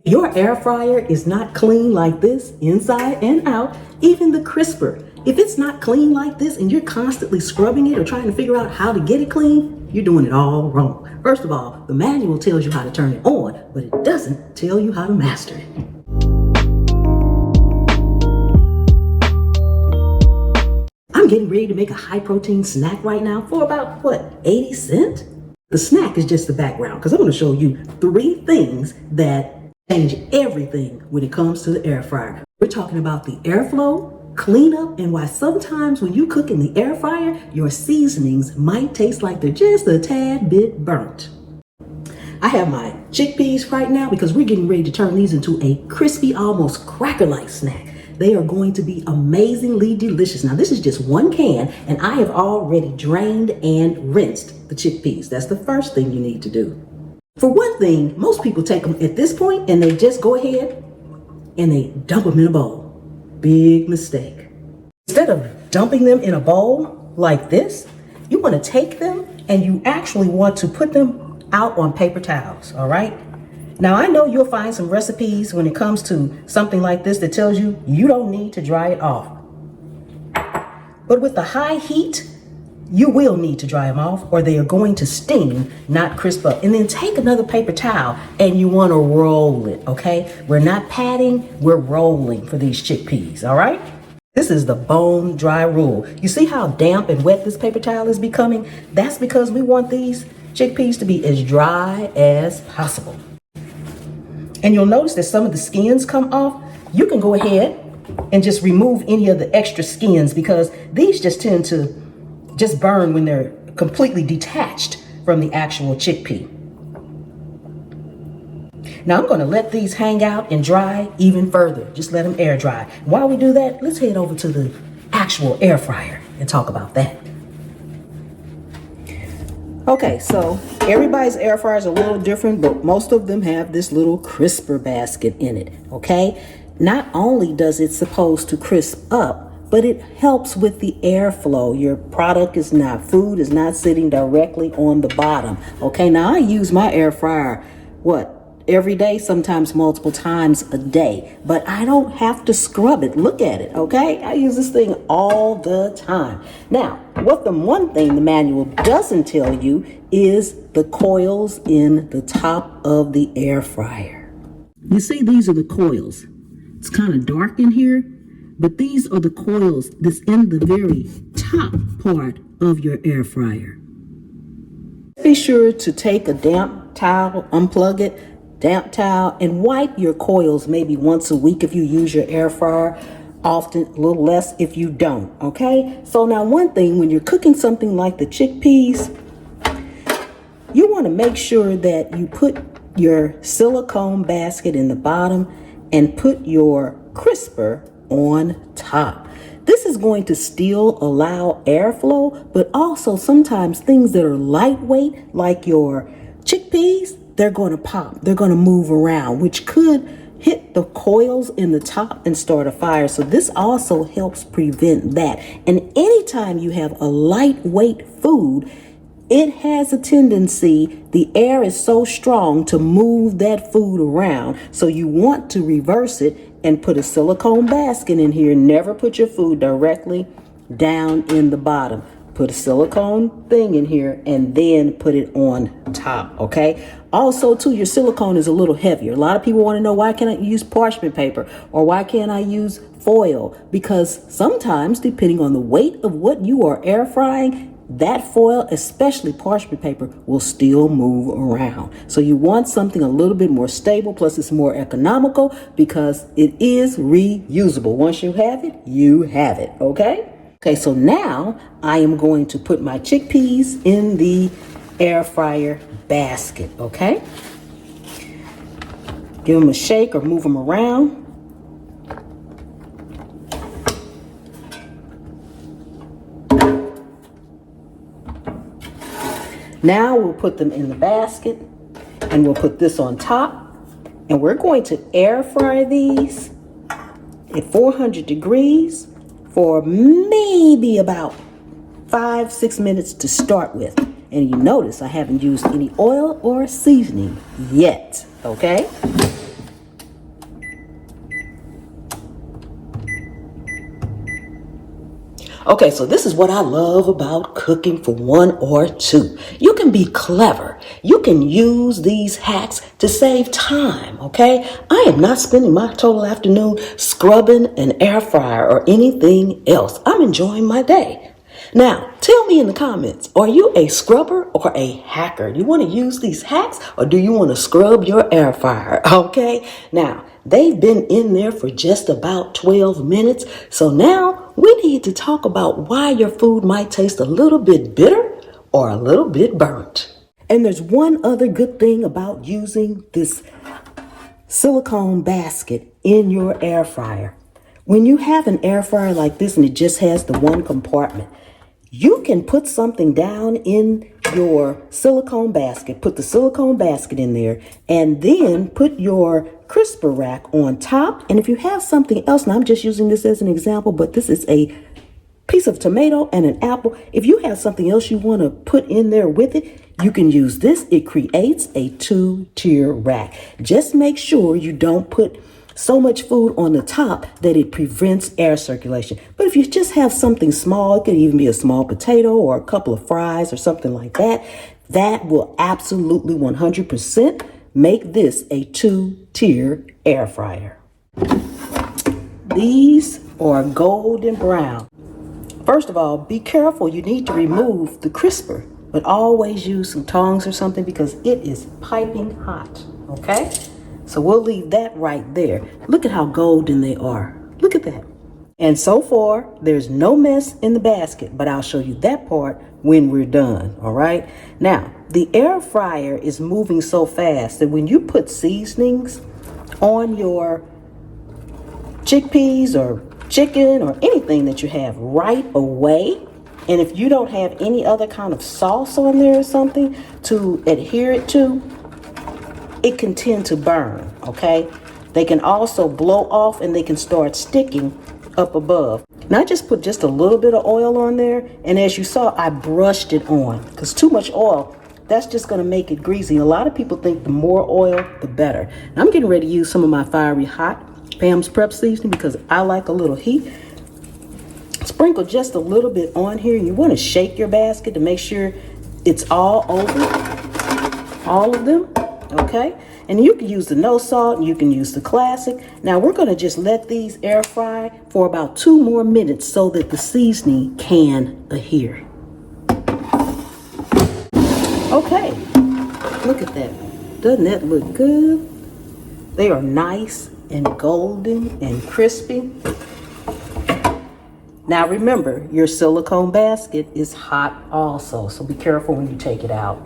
Your air fryer is not clean like this, inside and out, even the crisper. If it's not clean like this and you're constantly scrubbing it or trying to figure out how to get it clean, you're doing it all wrong. First of all, the manual tells you how to turn it on, but it doesn't tell you how to master it. I'm getting ready to make a high protein snack right now for about, 80 cents? The snack is just the background because I'm going to show you 3 things that change everything when it comes to the air fryer. We're talking about the airflow, cleanup, and why sometimes when you cook in the air fryer, your seasonings might taste like they're just a tad bit burnt. I have my chickpeas right now because we're getting ready to turn these into a crispy, almost cracker-like snack. They are going to be amazingly delicious. Now, this is just 1 can, and I have already drained and rinsed the chickpeas. That's the first thing you need to do. For one thing, most people take them at this point and they just go ahead and they dump them in a bowl. Big mistake. Instead of dumping them in a bowl like this, you want to take them and you actually want to put them out on paper towels, all right? Now, I know you'll find some recipes when it comes to something like this that tells you you don't need to dry it off. But with the high heat, you will need to dry them off or they are going to steam, not crisp up. And then take another paper towel and you want to roll it, okay? We're not patting, we're rolling for these chickpeas, all right? This is the bone dry rule. You see how damp and wet this paper towel is becoming? That's because we want these chickpeas to be as dry as possible. And you'll notice that some of the skins come off. You can go ahead and just remove any of the extra skins because these just tend to just burn when they're completely detached from the actual chickpea. Now I'm going to let these hang out and dry even further. Just let them air dry. While we do that, let's head over to the actual air fryer and talk about that. Okay, so everybody's air fryer is a little different, but most of them have this little crisper basket in it, okay? Not only does it supposed to crisp up, but it helps with the airflow. Your food is not sitting directly on the bottom. Okay, now I use my air fryer, every day, sometimes multiple times a day, but I don't have to scrub it. Look at it, okay? I use this thing all the time. Now, one thing the manual doesn't tell you is the coils in the top of the air fryer. You see, these are the coils. It's kind of dark in here, but these are the coils that's in the very top part of your air fryer. Be sure to take a damp towel, unplug it, damp towel, and wipe your coils maybe once a week if you use your air fryer. Often a little less if you don't, okay? So now one thing, when you're cooking something like the chickpeas, you want to make sure that you put your silicone basket in the bottom and put your crisper on top. This is going to still allow airflow, but also sometimes things that are lightweight, like your chickpeas, they're going to pop. They're going to move around, which could hit the coils in the top and start a fire. So this also helps prevent that. And anytime you have a lightweight food, it has a tendency, the air is so strong to move that food around. So you want to reverse it and put a silicone basket in here. Never put your food directly down in the bottom. Put a silicone thing in here and then put it on top, okay? Also, too, your silicone is a little heavier. A lot of people want to know, why can't I use parchment paper or why can't I use foil? Because sometimes, depending on the weight of what you are air frying, that foil, especially parchment paper, will still move around. So you want something a little bit more stable, plus it's more economical because it is reusable. Once you have it, you have it, okay? Okay, so now I am going to put my chickpeas in the air fryer basket, okay? Give them a shake or move them around. Now we'll put them in the basket and we'll put this on top, and we're going to air fry these at 400 degrees for maybe about 5-6 minutes to start with. And you notice I haven't used any oil or seasoning yet, okay? Okay, so this is what I love about cooking for one or two. You can be clever. You can use these hacks to save time, okay? I am not spending my total afternoon scrubbing an air fryer or anything else. I'm enjoying my day. Now, tell me in the comments, are you a scrubber or a hacker? Do you want to use these hacks or do you want to scrub your air fryer? Okay, now they've been in there for just about 12 minutes. So now we need to talk about why your food might taste a little bit bitter or a little bit burnt. And there's one other good thing about using this silicone basket in your air fryer. When you have an air fryer like this and it just has the one compartment, you can put something down in your silicone basket, put the silicone basket in there, and then put your crisper rack on top. And if you have something else, and I'm just using this as an example, but this is a piece of tomato and an apple. If you have something else you want to put in there with it, you can use this. It creates a 2-tier rack. Just make sure you don't put so much food on the top that it prevents air circulation. But if you just have something small, it could even be a small potato or a couple of fries or something like that, that will absolutely 100% make this a 2-tier air fryer. These are golden brown. First of all, be careful. You need to remove the crisper, but always use some tongs or something because it is piping hot, okay? So we'll leave that right there. Look at how golden they are. Look at that. And so far, there's no mess in the basket, but I'll show you that part when we're done, all right? Now, the air fryer is moving so fast that when you put seasonings on your chickpeas or chicken or anything that you have right away, and if you don't have any other kind of sauce on there or something to adhere it to, it can tend to burn, okay? They can also blow off and they can start sticking up above. Now I just put just a little bit of oil on there, and as you saw, I brushed it on because too much oil, that's just gonna make it greasy. A lot of people think the more oil, the better. Now I'm getting ready to use some of my fiery hot Pam's Prep seasoning because I like a little heat. Sprinkle just a little bit on here. You wanna shake your basket to make sure it's all over, all of them. Okay, and you can use the no salt and you can use the classic. Now we're going to just let these air fry for about 2 more minutes so that the seasoning can adhere. Okay, look at that. Doesn't that look good? They are nice and golden and crispy. Now remember, your silicone basket is hot also, so be careful when you take it out.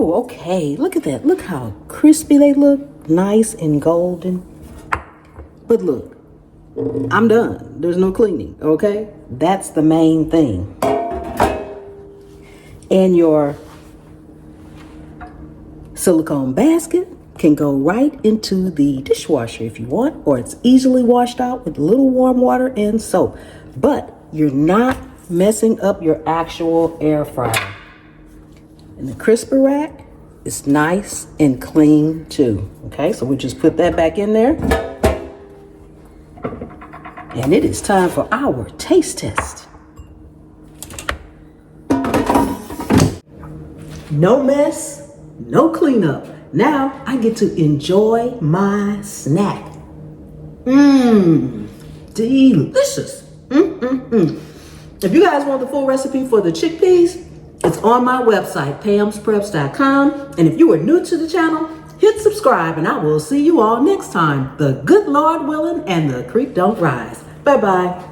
Okay, look at that. Look how crispy they look. Nice and golden. But look, I'm done. There's no cleaning, okay? That's the main thing. And your silicone basket can go right into the dishwasher if you want, or it's easily washed out with a little warm water and soap. But you're not messing up your actual air fryer. And the crisper rack is nice and clean too. Okay, so we'll just put that back in there. And it is time for our taste test. No mess, no cleanup. Now I get to enjoy my snack. Delicious. If you guys want the full recipe for the chickpeas, it's on my website, pamspreps.com. And if you are new to the channel, hit subscribe and I will see you all next time. The good Lord willing and the creek don't rise. Bye-bye.